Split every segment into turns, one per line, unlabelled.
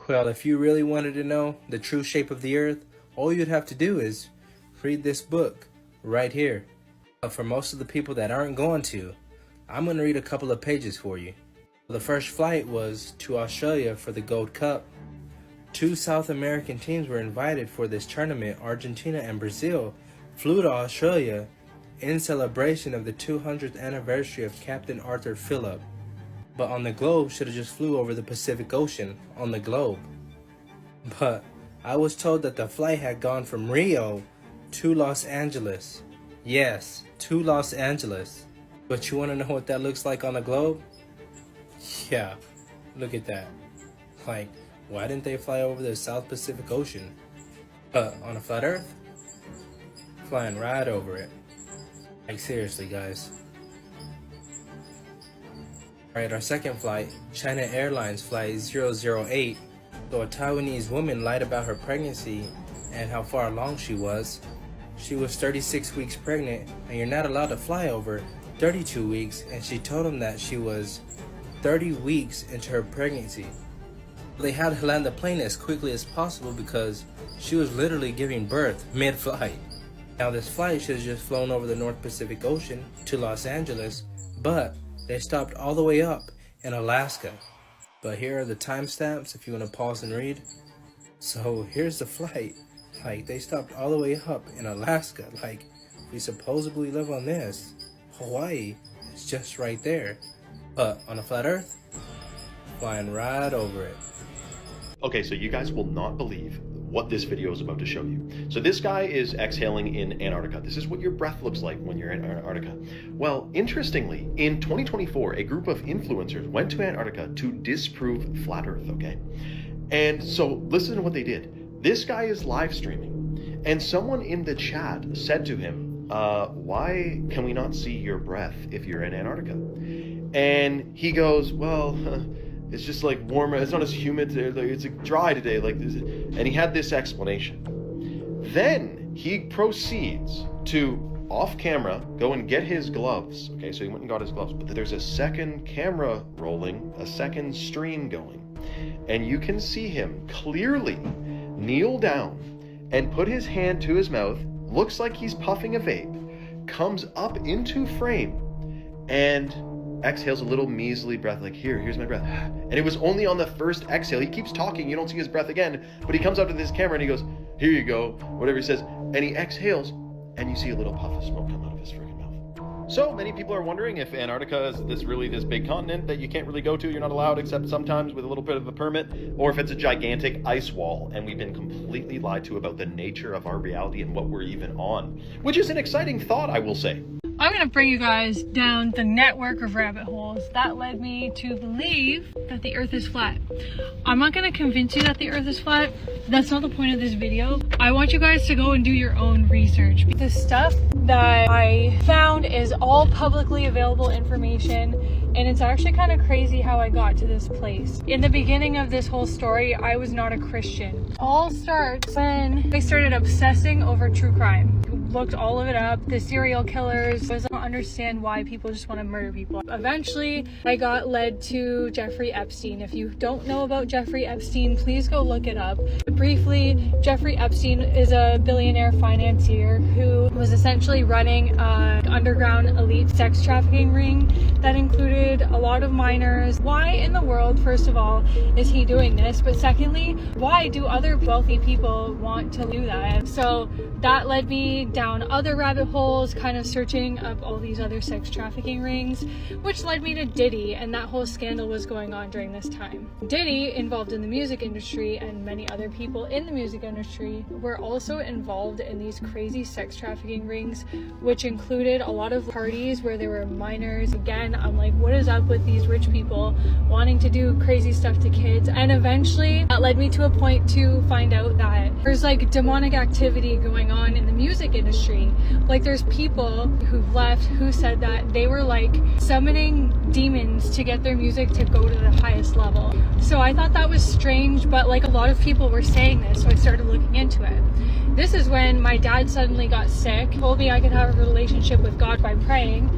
Well, if you really wanted to know the true shape of the Earth, all you'd have to do is read this book right here. But for most of the people that aren't going to, I'm going to read a couple of pages for you. The first flight was to Australia for the Gold Cup. 2 South American teams were invited for this tournament. Argentina and Brazil flew to Australia in celebration of the 200th anniversary of Captain Arthur Phillip. But on the globe should have just flew over the Pacific Ocean on the globe. But I was told that the flight had gone from Rio to Los Angeles. Yes, to Los Angeles. But you want to know what that looks like on the globe? Yeah, look at that. Like, why didn't they fly over the South Pacific Ocean? On a flat Earth? Flying right over it. Like, seriously, guys. Alright, our second flight, China Airlines Flight 008. So a Taiwanese woman lied about her pregnancy and how far along she was. She was 36 weeks pregnant, and you're not allowed to fly over 32 weeks, and she told them that she was 30 weeks into her pregnancy. They had to land the plane as quickly as possible because she was literally giving birth mid-flight. Now this flight should have just flown over the North Pacific Ocean to Los Angeles, but they stopped all the way up in Alaska. But here are the timestamps if you want to pause and read. So here's the flight. Like, they stopped all the way up in Alaska. Like, we supposedly live on this. Hawaii is just right there. But on a flat Earth, flying right over it.
Okay, so you guys will not believe what this video is about to show you. So this guy is exhaling in Antarctica. This is what your breath looks like when you're in Antarctica. Well, interestingly, in 2024, a group of influencers went to Antarctica to disprove flat Earth, okay? And so listen to what they did. This guy is live streaming, and someone in the chat said to him, why can we not see your breath if you're in Antarctica? And he goes, well, it's just like warmer, it's not as humid, it's dry today, like this. And he had this explanation. Then he proceeds to, off camera, go and get his gloves. Okay, so he went and got his gloves, but there's a second camera rolling, a second stream going. And you can see him clearly kneel down and put his hand to his mouth, looks like he's puffing a vape, comes up into frame, and exhales a little measly breath, like, here's my breath. And it was only on the first exhale. He keeps talking, you don't see his breath again, but he comes up to this camera and he goes, here you go, whatever he says, and he exhales, and you see a little puff of smoke come out of his freaking mouth. So many people are wondering if Antarctica is this big continent that you can't really go to, you're not allowed except sometimes with a little bit of a permit, or if it's a gigantic ice wall, and we've been completely lied to about the nature of our reality and what we're even on, which is an exciting thought, I will say.
I'm gonna bring you guys down the network of rabbit holes that led me to believe that the Earth is flat. I'm not gonna convince you that the Earth is flat. That's not the point of this video. I want you guys to go and do your own research. The stuff that I found is all publicly available information, and it's actually kind of crazy how I got to this place. In the beginning of this whole story, I was not a Christian. All starts when I started obsessing over true crime. Looked all of it up, the serial killers. I don't understand why people just want to murder people. Eventually, I got led to Jeffrey Epstein. If you don't know about Jeffrey Epstein, please go look it up. Briefly, Jeffrey Epstein is a billionaire financier who was essentially running an underground elite sex trafficking ring that included a lot of minors. Why in the world, first of all, is he doing this? But secondly, why do other wealthy people want to do that? So that led me down other rabbit holes, kind of searching up all these other sex trafficking rings, which led me to Diddy, and that whole scandal was going on during this time. Diddy, involved in the music industry, and many other people in the music industry were also involved in these crazy sex trafficking rings, which included a lot of parties where there were minors. Again, I'm like, what is up with these rich people wanting to do crazy stuff to kids? And eventually that led me to a point to find out that there's like demonic activity going on in the music industry. Like, there's people who've left who said that they were like summoning demons to get their music to go to the highest level. So I thought that was strange, but like a lot of people were saying this, so I started looking into it. This is when my dad suddenly got sick, told me I could have a relationship with God by praying.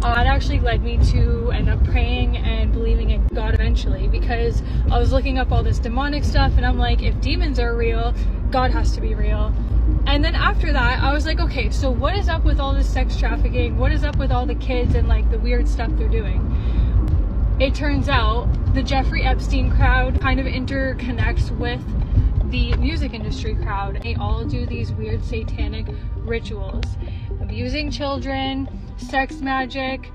That actually led me to end up praying and believing in God eventually, because I was looking up all this demonic stuff and I'm like, if demons are real, God has to be real. And then after that, I was like, okay, so what is up with all this sex trafficking? What is up with all the kids and like the weird stuff they're doing? It turns out the Jeffrey Epstein crowd kind of interconnects with the music industry crowd. They all do these weird satanic rituals, abusing children, sex magic,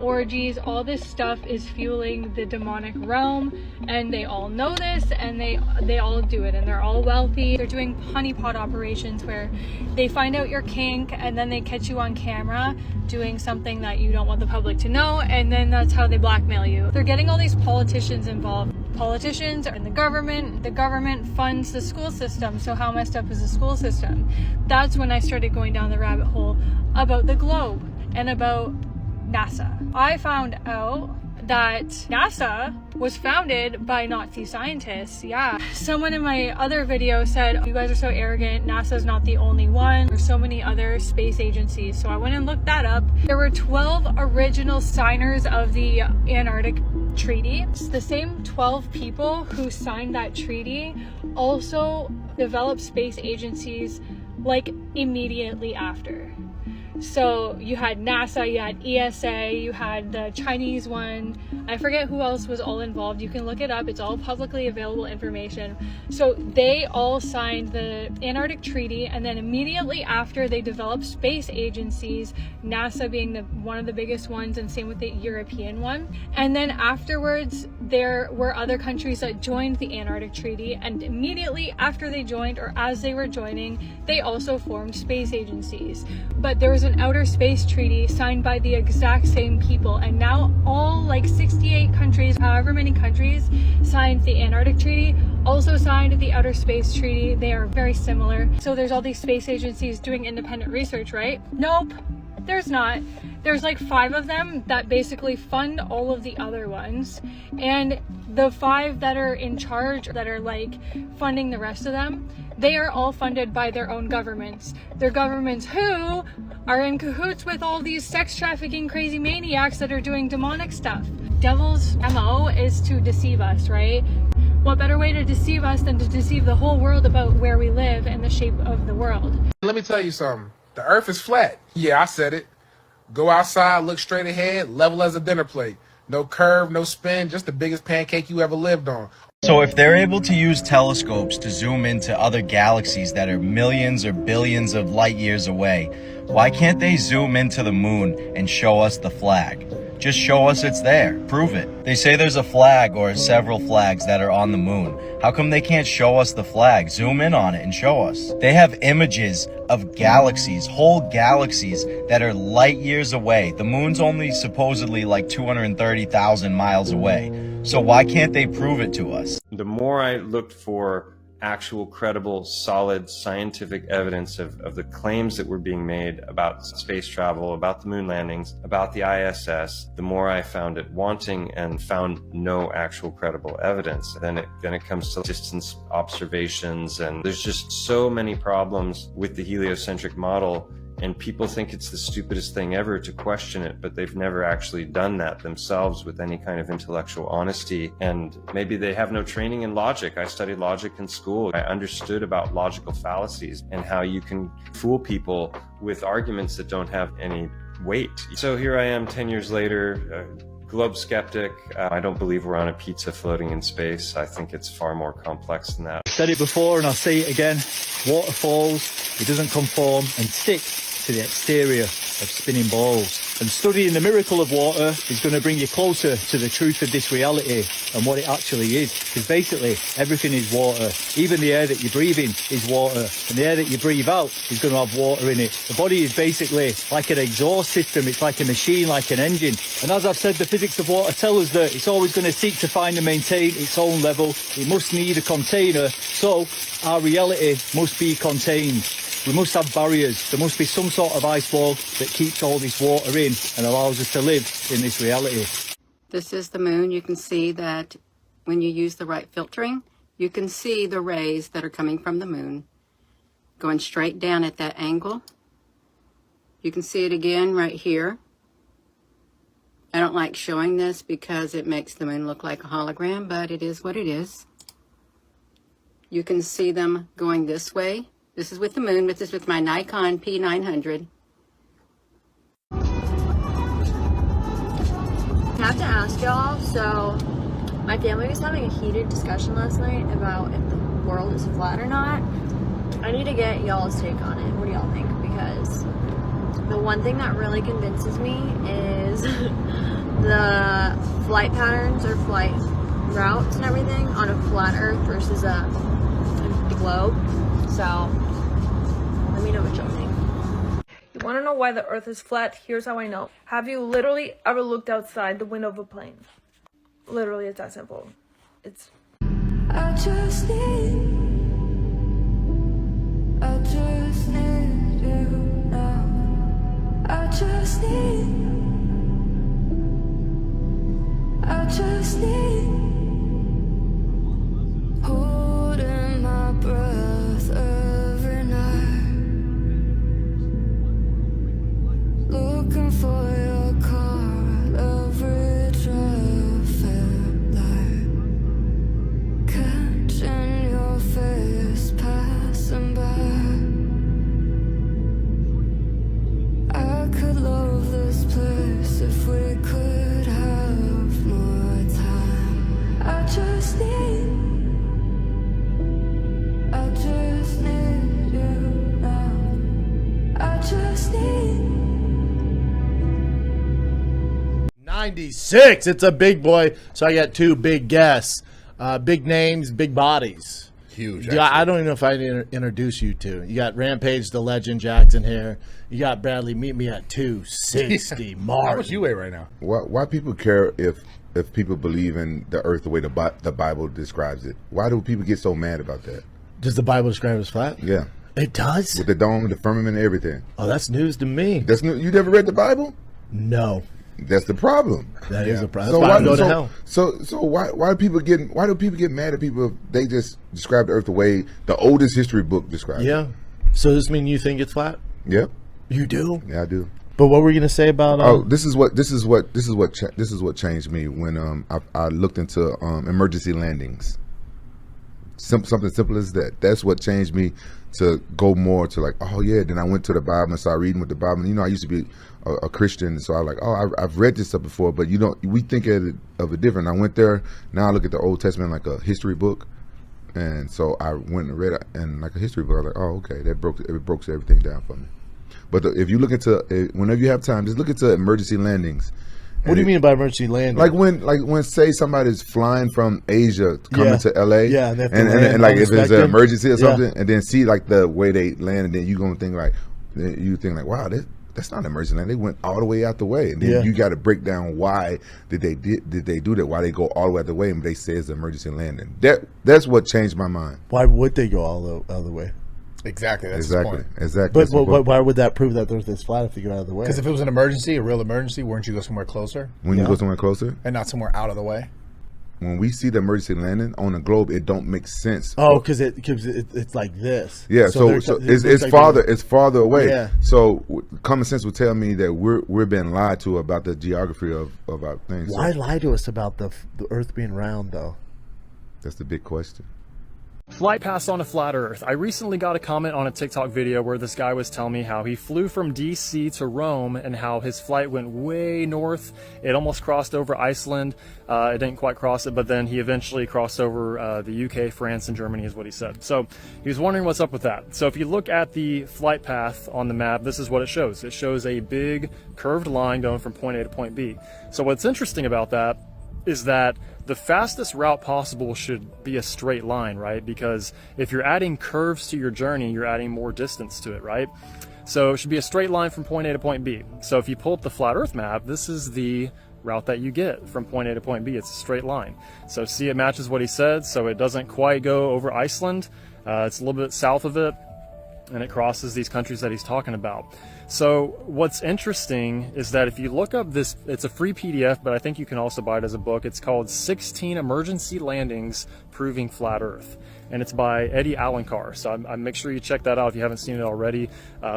orgies. All this stuff is fueling the demonic realm, and they all know this, and they all do it, and they're all wealthy. They're doing honeypot operations where they find out your kink and then they catch you on camera doing something that you don't want the public to know, and then that's how they blackmail you. They're getting all these politicians involved. Politicians are in the government funds the school system. So how messed up is the school system? That's when I started going down the rabbit hole about the globe and about NASA. I found out that NASA was founded by Nazi scientists. Yeah. Someone in my other video said, you guys are so arrogant, NASA's not the only one. There's so many other space agencies. So I went and looked that up. There were 12 original signers of the Antarctic Treaty. The same 12 people who signed that treaty also developed space agencies like immediately after. So you had NASA, you had ESA, you had the Chinese one. I forget who else was all involved. You can look it up. It's all publicly available information. So they all signed the Antarctic Treaty, and then immediately after they developed space agencies, NASA being one of the biggest ones, and same with the European one. And then afterwards, there were other countries that joined the Antarctic Treaty, and immediately after they joined, or as they were joining, they also formed space agencies. But there was an outer space treaty signed by the exact same people, and now all like 68 countries, however many countries, signed the Antarctic Treaty, also signed the outer space treaty. They are very similar. So there's all these space agencies doing independent research, right? Nope, there's not. There's like 5 of them that basically fund all of the other ones, and the 5 that are in charge, that are like funding the rest of them, they are all funded by their own governments. Their governments who are in cahoots with all these sex trafficking crazy maniacs that are doing demonic stuff. Devil's MO is to deceive us, right? What better way to deceive us than to deceive the whole world about where we live and the shape of the world?
Let me tell you something. The earth is flat. Yeah, I said it. Go outside, look straight ahead, level as a dinner plate. No curve, no spin, just the biggest pancake you ever lived on.
So if they're able to use telescopes to zoom into other galaxies that are millions or billions of light years away, why can't they zoom into the moon and show us the flag? Just show us it's there. Prove it. They say there's a flag or several flags that are on the moon. How come they can't show us the flag? Zoom in on it and show us. They have images of galaxies, whole galaxies that are light years away. The moon's only supposedly like 230,000 miles away. So why can't they prove it to us?
The more I looked for actual, credible, solid scientific evidence of the claims that were being made about space travel, about the moon landings, about the ISS, the more I found it wanting and found no actual credible evidence. Then it comes to distance observations, and there's just so many problems with the heliocentric model. And people think it's the stupidest thing ever to question it, but they've never actually done that themselves with any kind of intellectual honesty. And maybe they have no training in logic. I studied logic in school. I understood about logical fallacies and how you can fool people with arguments that don't have any weight. So here I am 10 years later, globe skeptic. I don't believe we're on a pizza floating in space. I think it's far more complex than that.
I've said it before and I'll say it again. Water falls, it doesn't conform and stick to the exterior of spinning balls. And studying the miracle of water is going to bring you closer to the truth of this reality and what it actually is. Because basically, everything is water. Even the air that you breathe in is water. And the air that you breathe out is going to have water in it. The body is basically like an exhaust system. It's like a machine, like an engine. And as I've said, the physics of water tell us that it's always going to seek to find and maintain its own level. It must need a container. So our reality must be contained. We must have barriers. There must be some sort of ice wall that keeps all this water in and allows us to live in this reality.
This is the moon. You can see that when you use the right filtering, you can see the rays that are coming from the moon going straight down at that angle. You can see it again right here. I don't like showing this because it makes the moon look like a hologram, but it is what it is. You can see them going this way. This is with the moon. This is with my Nikon P900.
I have to ask y'all, so my family was having a heated discussion last night about if the world is flat or not. I need to get y'all's take on it. What do y'all think? Because the one thing that really convinces me is the flight patterns or flight routes and everything on a flat earth versus a globe. So let me know what y'all think.
You want to know why the earth is flat? Here's how I know. Have you literally ever looked outside the window of a plane? Literally, it's that simple. It's...
I just need you now. I just need holding my breath every night, looking for your car, every traffic light, catching your face passing by. I could love this place if we could have more time. I just need you now. I just need
96. It's a big boy, so I got two big guests. Big names, big bodies.
Huge.
Yeah, I don't even know if I introduce you to. You got Rampage the Legend Jackson here. You got Bradley. Meet me at 260. Martin.
How much you weigh right now?
Why people care if people believe in the earth the way the Bible describes it? Why do people get so mad about that?
Does the Bible describe it as flat?
Yeah.
It does?
With the dome, the firmament, and everything.
Oh, that's news to me.
That's new. You never read the Bible?
No.
That's the problem.
That is a problem. That's why I go to hell.
So why do people get mad at people if they just describe the earth the way the oldest history book describes it?
Yeah. So does this mean you think it's flat?
Yep.
You do?
Yeah, I do.
But what were you gonna say about?
This is what changed me when I looked into emergency landings. Something simple as that. That's what changed me to go more to like, oh yeah. Then I went to the Bible and started reading with the Bible. You know, I used to be a Christian, so I was like, oh, I've read this stuff before, but we think of it different. I went there. Now I look at the Old Testament like a history book, and so I went and read it and like a history book. I was like, oh, okay, it broke everything down for me. But if you look into whenever you have time, just look into emergency landings.
What do you mean by emergency landing?
Like when say somebody's flying from Asia coming to LA,
yeah,
and like if it's an emergency or something, and then see like the way they land, and then you gonna think like, wow, that's not an emergency landing. They went all the way out the way, and then you got to break down why did they do that? Why they go all the way out the way, and they say it's an emergency landing. That's what changed my mind.
Why would they go all the way?
Exactly. That's the point.
Exactly.
But why would that prove that the earth is flat if you go out of the way?
Because if it was an emergency, a real emergency, wouldn't you go somewhere closer?
When you go somewhere closer?
And not somewhere out of the way?
When we see the emergency landing on the globe, it don't make sense.
Oh, because it's like this.
Yeah, so it's farther away.
Yeah.
So common sense would tell me that we're being lied to about the geography of our things.
Why lie to us about the earth being round, though?
That's the big question.
Flight pass on a flat earth. I recently got a comment on a TikTok video where this guy was telling me how he flew from DC to Rome and how his flight went way north. It almost crossed over Iceland. It didn't quite cross it, but then he eventually crossed over the UK, France, and Germany is what he said. So he was wondering what's up with that. So if you look at the flight path on the map, this is what it shows. It shows a big curved line going from point A to point B. So what's interesting about that is that the fastest route possible should be a straight line, right? Because if you're adding curves to your journey, you're adding more distance to it, right? So it should be a straight line from point A to point B. So if you pull up the flat earth map, this is the route that you get from point A to point B. It's a straight line. So see, it matches what he said. So it doesn't quite go over Iceland. It's a little bit south of it, and it crosses these countries that he's talking about. So what's interesting is that if you look up this, it's a free PDF, but I think you can also buy it as a book. It's called 16 Emergency Landings Proving Flat Earth. and it's by Eddie Alencar. So I make sure you check that out if you haven't seen it already.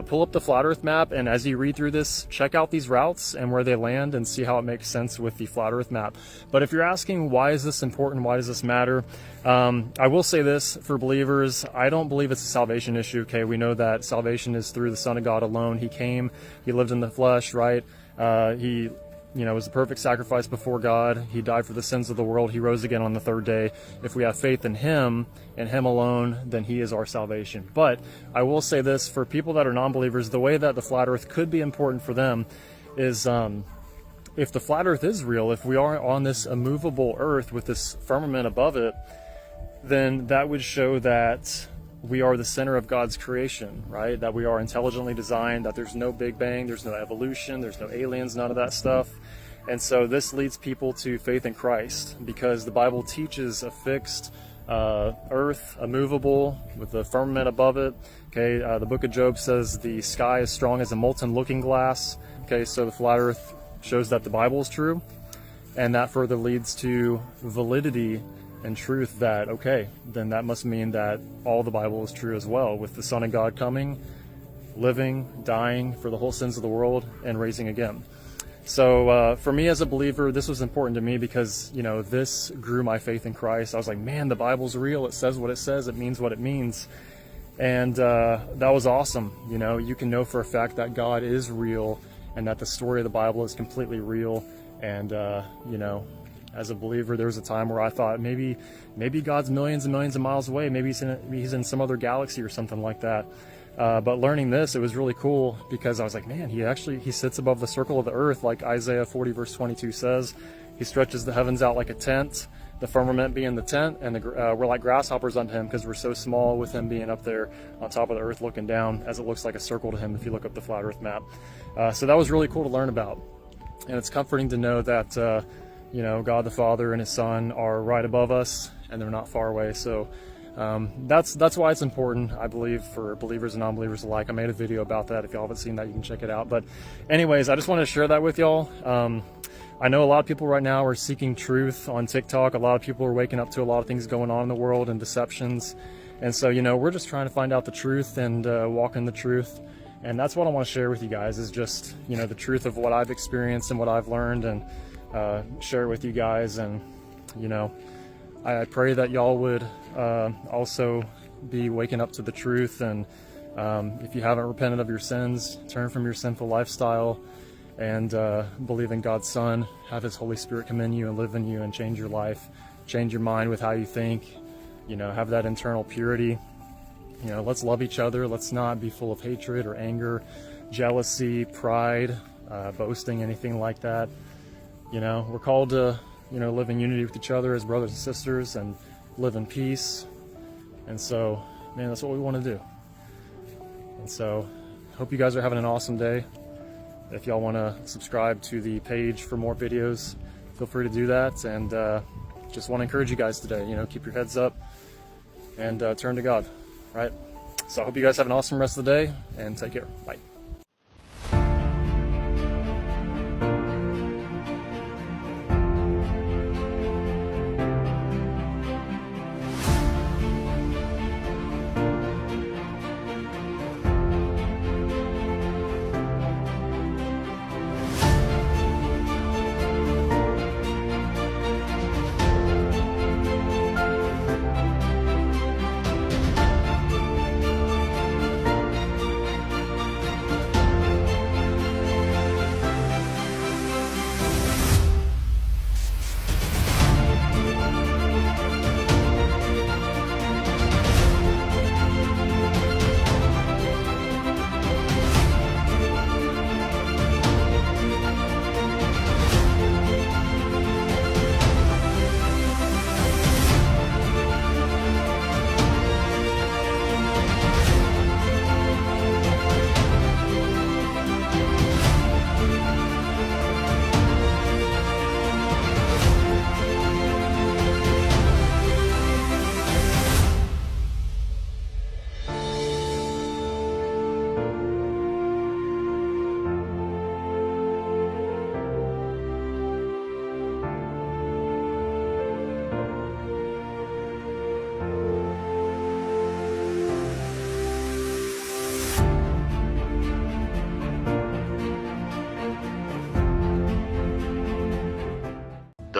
Pull up the flat earth map, and as you read through this, check out these routes and where they land and see how it makes sense with the flat earth map. But if you're asking, why is this important, why does this matter, I will say this for believers: I don't believe it's a salvation issue. Okay, we know that salvation is through the Son of God alone. He came, he lived in the flesh, right? He was the perfect sacrifice before God. He died for the sins of the world. He rose again on the third day. If we have faith in him and him alone, then he is our salvation. But I will say this, for people that are non-believers, the way that the flat earth could be important for them is, if the flat earth is real, if we are on this immovable earth with this firmament above it, then that would show that we are the center of God's creation, right? That we are intelligently designed, that there's no Big Bang, there's no evolution, there's no aliens, none of that stuff. And so this leads people to faith in Christ, because the Bible teaches a fixed earth, immovable, with the firmament above it. Okay, the book of Job says the sky is strong as a molten looking glass. Okay, so the flat earth shows that the Bible is true, and that further leads to validity and truth, that, okay, then that must mean that all the Bible is true as well, with the Son of God coming, living, dying for the whole sins of the world, and raising again. So for me as a believer, this was important to me because, this grew my faith in Christ. I was like, man, the Bible's real. It says what it says. It means what it means. And that was awesome. You can know for a fact that God is real and that the story of the Bible is completely real. And, as a believer, there was a time where I thought maybe God's millions and millions of miles away. Maybe he's in some other galaxy or something like that. But learning this, it was really cool, because I was like, man, he sits above the circle of the earth, like Isaiah 40 verse 22 says. He stretches the heavens out like a tent, the firmament being the tent, and we're like grasshoppers unto him, because we're so small with him being up there on top of the earth looking down, as it looks like a circle to him if you look up the flat earth map. So that was really cool to learn about. And it's comforting to know that God the Father and his Son are right above us, and they're not far away. So that's why it's important, I believe, for believers and non-believers alike. I made a video about that. If y'all haven't seen that, you can check it out. But anyways, I just wanted to share that with y'all. I know a lot of people right now are seeking truth on TikTok. A lot of people are waking up to a lot of things going on in the world and deceptions. And so, we're just trying to find out the truth and walk in the truth. And that's what I want to share with you guys, is just, the truth of what I've experienced and what I've learned, and share it with you guys. And I pray that y'all would also be waking up to the truth, and if you haven't repented of your sins, turn from your sinful lifestyle and believe in God's Son, have his Holy Spirit come in you and live in you and change your life, change your mind with how you think, have that internal purity. Let's love each other. Let's not be full of hatred or anger, jealousy, pride, boasting, anything like that. We're called to, live in unity with each other as brothers and sisters, and live in peace. And so, man, that's what we want to do. And so, hope you guys are having an awesome day. If y'all want to subscribe to the page for more videos, feel free to do that. And just want to encourage you guys today, keep your heads up and turn to God, right? So I hope you guys have an awesome rest of the day, and take care. Bye.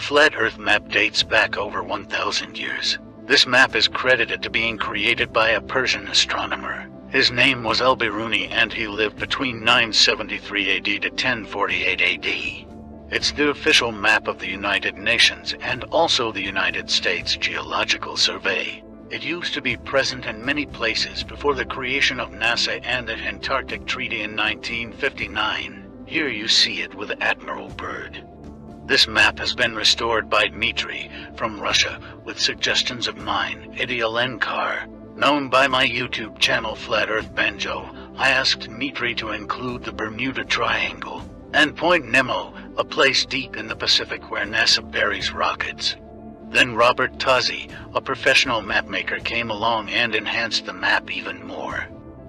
flat Earth map dates back over 1,000 years. This map is credited to being created by a Persian astronomer. His name was Al-Biruni, and he lived between 973 AD to 1048 AD. It's the official map of the United Nations and also the United States Geological Survey. It used to be present in many places before the creation of NASA and the Antarctic Treaty in 1959. Here you see it with Admiral Byrd. This map has been restored by Dmitry from Russia with suggestions of mine, Eddie Alenkar. Known by my YouTube channel Flat Earth Banjo, I asked Dmitry to include the Bermuda Triangle and Point Nemo, a place deep in the Pacific where NASA buries rockets. Then Robert Tozzi, a professional mapmaker, came along and enhanced the map even more.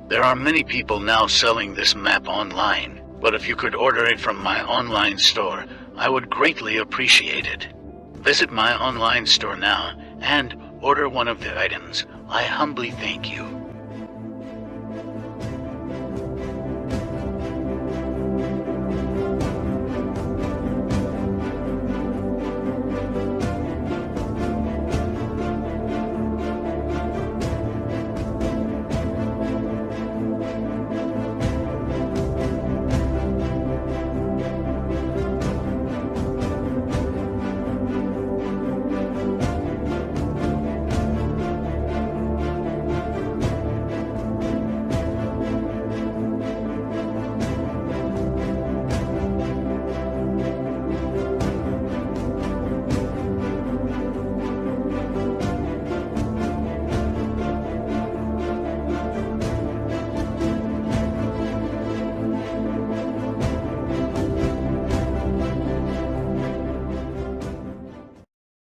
There are many people now selling this map online, but if you could order it from my online store, I would greatly appreciate it. Visit my online store now and order one of the items. I humbly thank you.